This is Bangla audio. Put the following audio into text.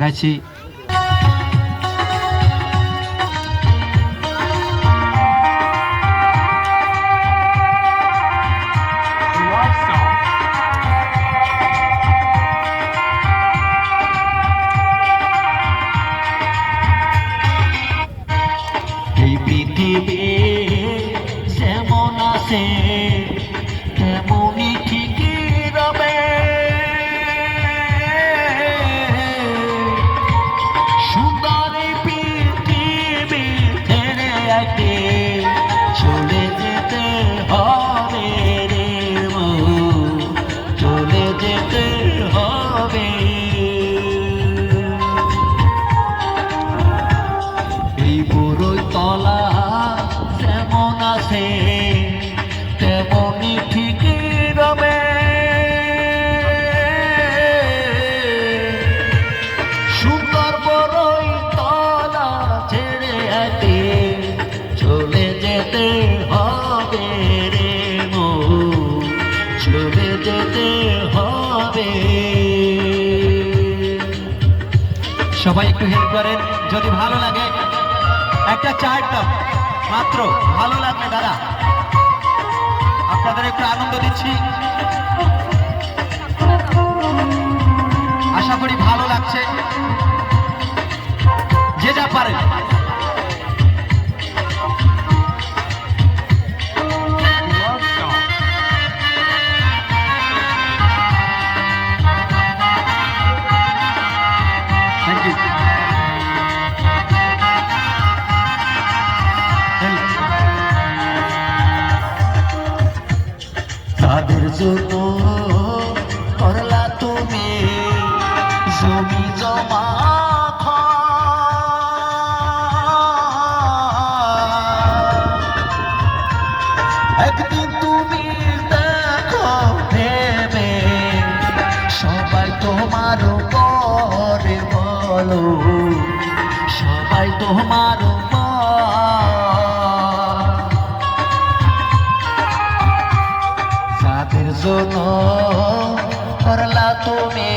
গাইছি। এই পৃথিবী যেমন আছে তেমনই ঠিকই রবে, সুন্দর এই পৃথিবী ছেড়ে একে চলে যেতে হবে রে মন, চলে যেতে হবে। এই বড়ই তলা যেমন আছে তেমনই ঠিকই রবে, সুন্দর বড়ই তলা ছেড়ে একে চলে যেতে হবে রে মন, চলে যেতে হবে। সবাই একটু হেল্প করেন, যদি ভালো লাগে একটা চার টপ মাত্র, ভালো লাগবে দাদা, আপনাদের একটু আনন্দ দিচ্ছি, আশা করি ভালো লাগছে, যে যা পারেন। Thank you. তাদের জন্য করলা তুমি জমি জমা, একদিন তুমি দেখো ভেবে সবাই তোমার পরে বলো, সবাই তোমার তাদের জন্য করলা তুমি